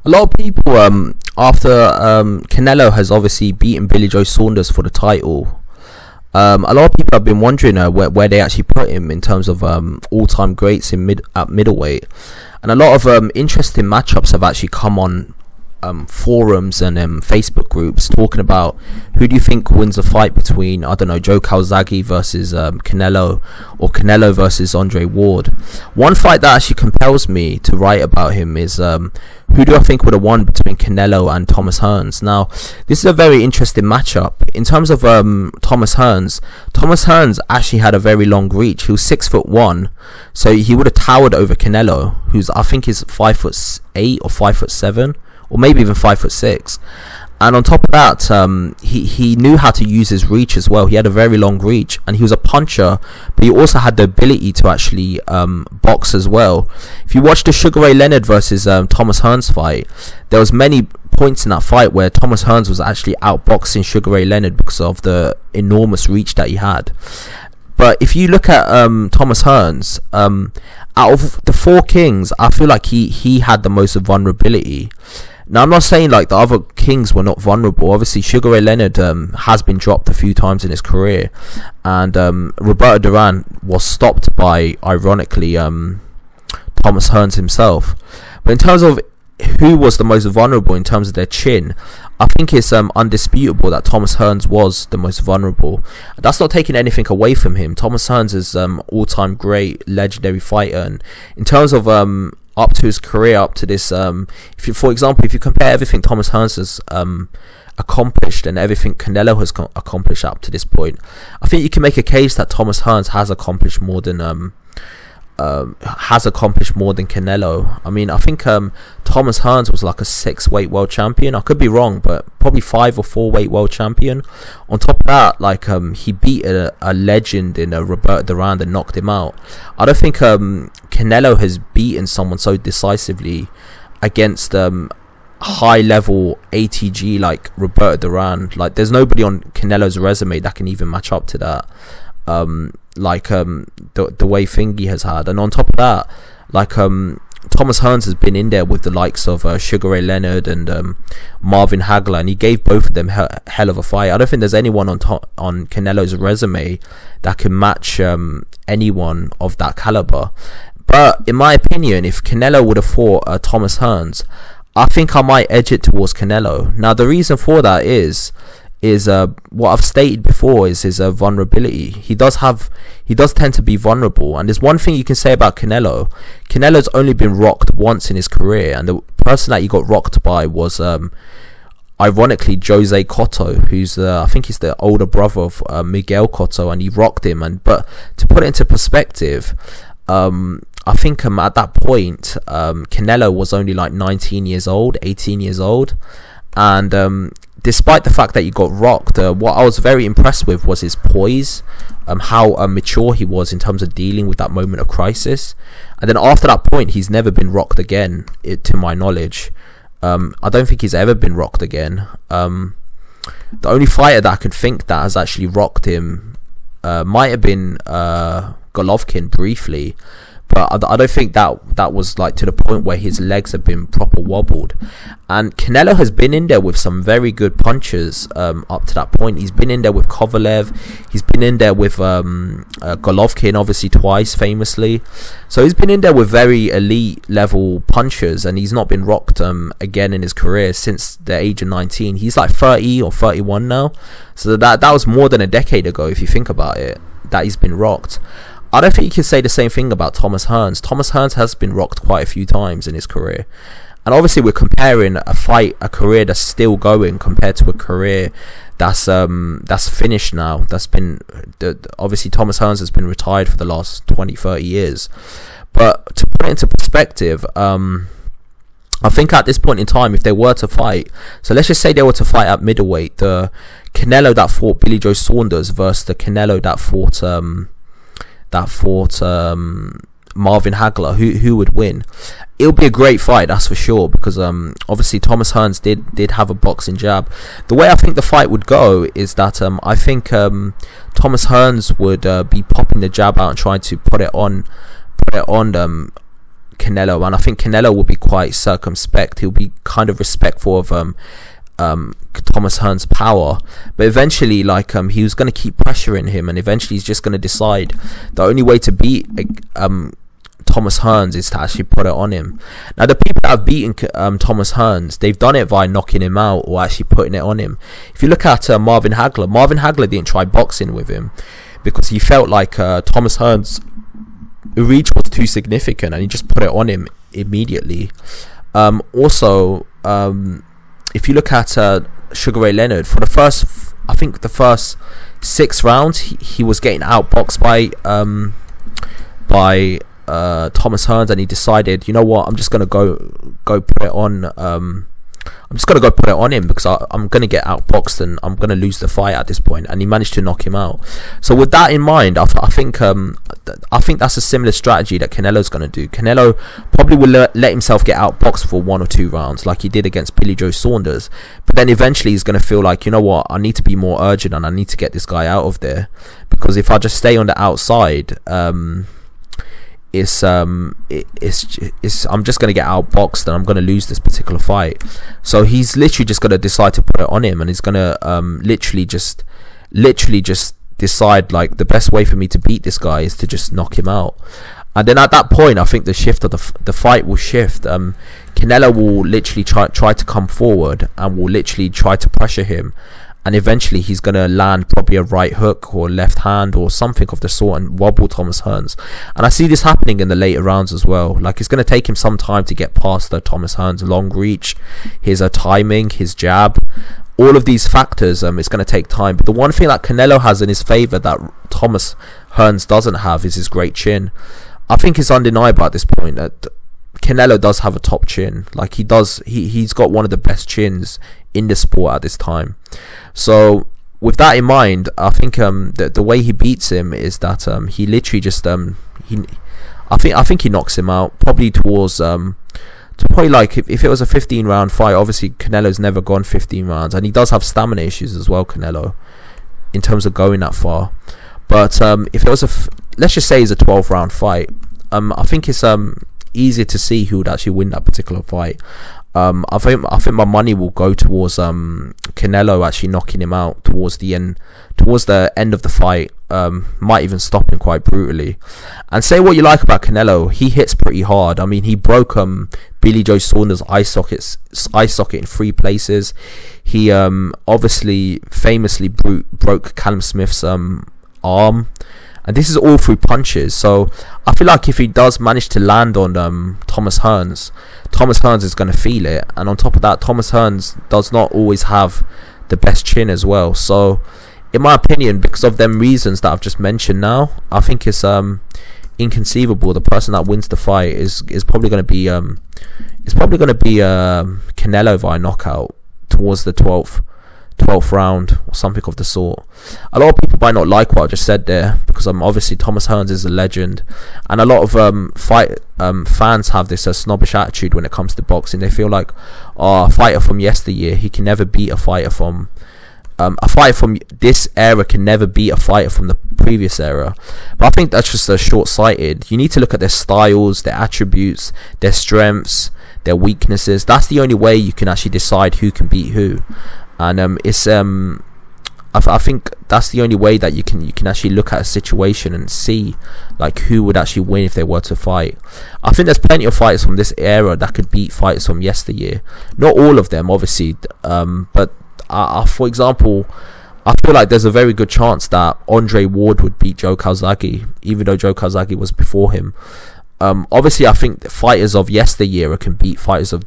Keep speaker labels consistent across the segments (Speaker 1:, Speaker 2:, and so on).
Speaker 1: A lot of people, after Canelo has obviously beaten Billy Joe Saunders for the title, a lot of people have been wondering where they actually put him in terms of all-time greats at middleweight, and a lot of interesting matchups have actually come on forums and Facebook groups talking about who do you think wins a fight between, I don't know, Joe Calzaghe versus Canelo, or Canelo versus Andre Ward. One fight that actually compels me to write about him is who do I think would have won between Canelo and Thomas Hearns. Now, this is a very interesting matchup. In terms of Thomas Hearns actually had a very long reach. He was 6'1", so he would have towered over Canelo, who's I think is 5'8" or 5'7", or maybe even 5'6". And on top of that, he knew how to use his reach as well. He had a very long reach, and he was a puncher, but he also had the ability to actually box as well. If you watch the Sugar Ray Leonard versus Thomas Hearns fight, there was many points in that fight where Thomas Hearns was actually outboxing Sugar Ray Leonard because of the enormous reach that he had. But if you look at Thomas Hearns, out of the four kings, I feel like he had the most vulnerability. Now, I'm not saying like the other kings were not vulnerable. Obviously, Sugar Ray Leonard has been dropped a few times in his career, and Roberto Duran was stopped by, ironically, Thomas Hearns himself. But in terms of who was the most vulnerable in terms of their chin, I think it's undisputable that Thomas Hearns was the most vulnerable. That's not taking anything away from him. Thomas Hearns is all-time great, legendary fighter, and in terms of up to his career, up to this, if you compare everything Thomas Hearns has accomplished and everything Canelo has accomplished up to this point, I think you can make a case that Thomas Hearns has accomplished more than Canelo. I mean, I think Thomas Hearns was like a 6-weight world champion. I could be wrong, but probably 5 or 4-weight world champion. On top of that, like he beat a legend in Roberto Duran and knocked him out. I don't think Canelo has beaten someone so decisively against high level ATG like Roberto Duran. Like, there's nobody on Canelo's resume that can even match up to that. The way Thingy has had. And on top of that, like Thomas Hearns has been in there with the likes of Sugar Ray Leonard and Marvin Hagler, and he gave both of them hell of a fight. I don't think there's anyone on Canelo's resume that can match anyone of that caliber. But in my opinion, if Canelo would have fought Thomas Hearns, I think I might edge it towards Canelo. Now, the reason for that is what I've stated before, is his vulnerability. He does tend to be vulnerable, and there's one thing you can say about Canelo. Canelo's only been rocked once in his career, and the person that he got rocked by was ironically Jose Cotto, who's I think he's the older brother of Miguel Cotto, and he rocked him. But to put it into perspective, I think at that point Canelo was only like 18 years old, and despite the fact that he got rocked, what I was very impressed with was his poise, how mature he was in terms of dealing with that moment of crisis. And then after that point, he's never been rocked again, to my knowledge. I don't think he's ever been rocked again. The only fighter that I could think that has actually rocked him might have been Golovkin briefly. But I don't think that was like to the point where his legs have been proper wobbled. And Canelo has been in there with some very good punchers up to that point. He's been in there with Kovalev. He's been in there with Golovkin, obviously twice, famously. So he's been in there with very elite level punchers, and he's not been rocked again in his career since the age of 19. He's like 30 or 31 now. So that was more than a decade ago, if you think about it, that he's been rocked. I don't think you can say the same thing about Thomas Hearns. Thomas Hearns has been rocked quite a few times in his career. And obviously we're comparing a career that's still going compared to a career that's finished now. That's been, obviously Thomas Hearns has been retired for the last 20, 30 years. But to put it into perspective, I think at this point in time, if they were to fight, so let's just say they were to fight at middleweight, the Canelo that fought Billy Joe Saunders versus the Canelo that fought Marvin Hagler, who would win? It'll be a great fight, that's for sure, because obviously Thomas Hearns did have a boxing jab. The way I think the fight would go is that I think Thomas Hearns would be popping the jab out and trying to put it on Canelo, and I think Canelo will be quite circumspect. He'll be kind of respectful of Thomas Hearns' power, but eventually, like, he was going to keep pressuring him, and eventually he's just going to decide the only way to beat Thomas Hearns is to actually put it on him. Now, the people that have beaten Thomas Hearns, they've done it by knocking him out or actually putting it on him. If you look at Marvin Hagler didn't try boxing with him because he felt like Thomas Hearns' reach was too significant, and he just put it on him immediately. Also, if you look at Sugar Ray Leonard, for the first 6 rounds, he was getting outboxed by Thomas Hearns, and he decided, you know what, I'm just gonna go put it on. I'm just gonna go put it on him because I'm gonna get outboxed and I'm gonna lose the fight at this point. And he managed to knock him out. So with that in mind, I think that's a similar strategy that Canelo's gonna do. Canelo probably will let himself get outboxed for 1 or 2 rounds, like he did against Billy Joe Saunders. But then eventually he's gonna feel like, you know what, I need to be more urgent and I need to get this guy out of there, because if I just stay on the outside, I'm just going to get outboxed and I'm going to lose this particular fight. So he's literally just going to decide to put it on him, and he's going to literally just decide, like, the best way for me to beat this guy is to just knock him out. And then at that point, I think the shift of the fight will shift. Canelo will literally try to come forward and will literally try to pressure him. And eventually he's going to land probably a right hook or left hand or something of the sort and wobble Thomas Hearns. And I see this happening in the later rounds as well. Like, it's going to take him some time to get past the Thomas Hearns' long reach, his timing, his jab. All of these factors, it's going to take time. But the one thing that Canelo has in his favour that Thomas Hearns doesn't have is his great chin. I think it's undeniable at this point that Canelo does have a top chin. Like, he's got one of the best chins in the sport at this time. So with that in mind, I think the way he beats him is that he literally just I think he knocks him out probably towards probably, like, if it was a 15-round fight. Obviously Canelo's never gone 15 rounds, and he does have stamina issues as well, Canelo, in terms of going that far. But if it was let's just say it's a 12-round fight, I think it's easier to see who would actually win that particular fight. I think my money will go towards Canelo actually knocking him out towards the end of the fight. Might even stop him quite brutally. And say what you like about Canelo, he hits pretty hard. I mean, he broke Billy Joe Saunders' eye socket in 3 places. He obviously famously broke Callum Smith's arm. And this is all through punches. So I feel like if he does manage to land on Thomas Hearns is going to feel it. And on top of that, Thomas Hearns does not always have the best chin as well. So in my opinion, because of them reasons that I've just mentioned now, I think it's inconceivable the person that wins the fight is probably going to be Canelo via knockout towards the 12th round or something of the sort. A lot of people might not like what I just said there, because obviously Thomas Hearns is a legend, and a lot of fans have this snobbish attitude when it comes to boxing. They feel like, a fighter from yesteryear, he can never beat a fighter from this era can never beat a fighter from the previous era. But I think that's just short-sighted. You need to look at their styles, their attributes, their strengths, their weaknesses. That's the only way you can actually decide who can beat who. And I think that's the only way that you can actually look at a situation and see, like, who would actually win if they were to fight. I think there's plenty of fighters from this era that could beat fighters from yesteryear. Not all of them, obviously, but for example, I feel like there's a very good chance that Andre Ward would beat Joe Calzaghe, even though Joe Calzaghe was before him. Obviously, I think the fighters of yesteryear can beat fighters of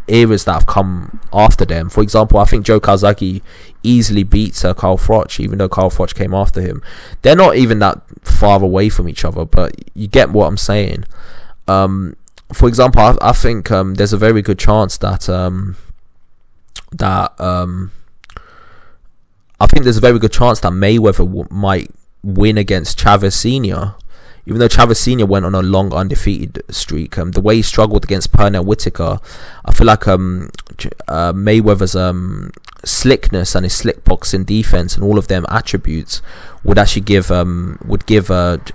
Speaker 1: eras that have come after them. For example, I think Joe Calzaghe easily beats Carl Froch, even though Carl Froch came after him. They're not even that far away from each other, but you get what I'm saying. For example, I think there's a very good chance that Mayweather might win against Chavez Sr. Even though Chavez Sr. went on a long undefeated streak, the way he struggled against Pernell Whitaker, I feel like Mayweather's slickness and his slick boxing defense and all of them attributes would actually give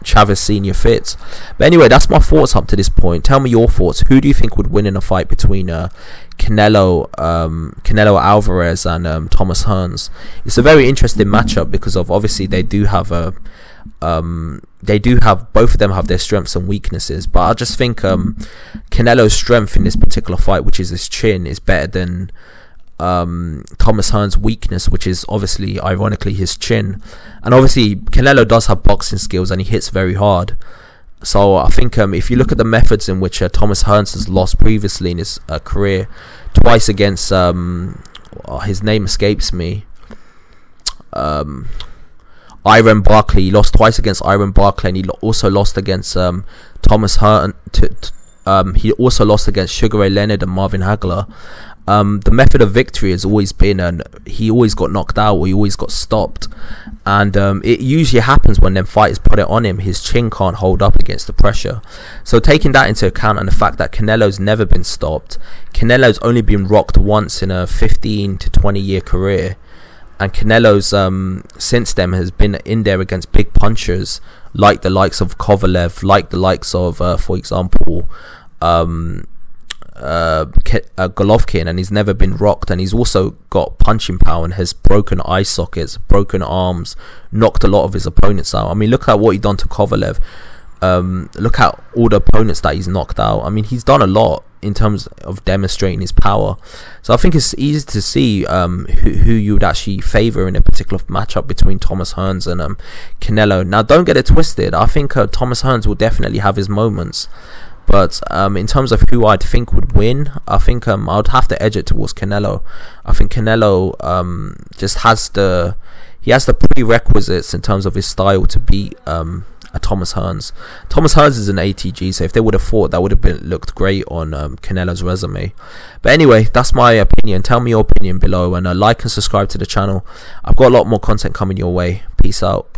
Speaker 1: Chavez Senior fits. But anyway, that's my thoughts up to this point. Tell me your thoughts. Who do you think would win in a fight between Canelo Alvarez and Thomas Hearns? It's a very interesting matchup because of obviously they do have both of them have their strengths and weaknesses, but I just think Canelo's strength in this particular fight, which is his chin, is better than Thomas Hearns' weakness, which is obviously ironically his chin. And obviously Canelo does have boxing skills and he hits very hard, so I think if you look at the methods in which Thomas Hearns has lost previously in his career, twice against his name escapes me, Iron Barkley. He lost twice against Iron Barkley, and he also lost against Thomas Hearns. He also lost against Sugar Ray Leonard and Marvin Hagler. The method of victory has always been, he always got knocked out or he always got stopped, and it usually happens when them fighters put it on him. His chin can't hold up against the pressure. So taking that into account, and the fact that Canelo's never been stopped, Canelo's only been rocked once in a 15 to 20 year career, and Canelo's since then has been in there against big punchers like the likes of Kovalev, like the likes of for example Golovkin, and he's never been rocked. And he's also got punching power and has broken eye sockets, broken arms, knocked a lot of his opponents out. I mean, look at what he done to Kovalev. Look at all the opponents that he's knocked out. I mean, he's done a lot in terms of demonstrating his power. So I think it's easy to see who you would actually favour in a particular matchup between Thomas Hearns and Canelo. Now, don't get it twisted. I think Thomas Hearns will definitely have his moments. But in terms of who I'd think would win, I think I'd have to edge it towards Canelo. I think Canelo just has the prerequisites in terms of his style to beat Thomas Hearns. Thomas Hearns is an ATG, so if they would have fought, that would have looked great on Canelo's resume. But anyway, that's my opinion. Tell me your opinion below, and like and subscribe to the channel. I've got a lot more content coming your way. Peace out.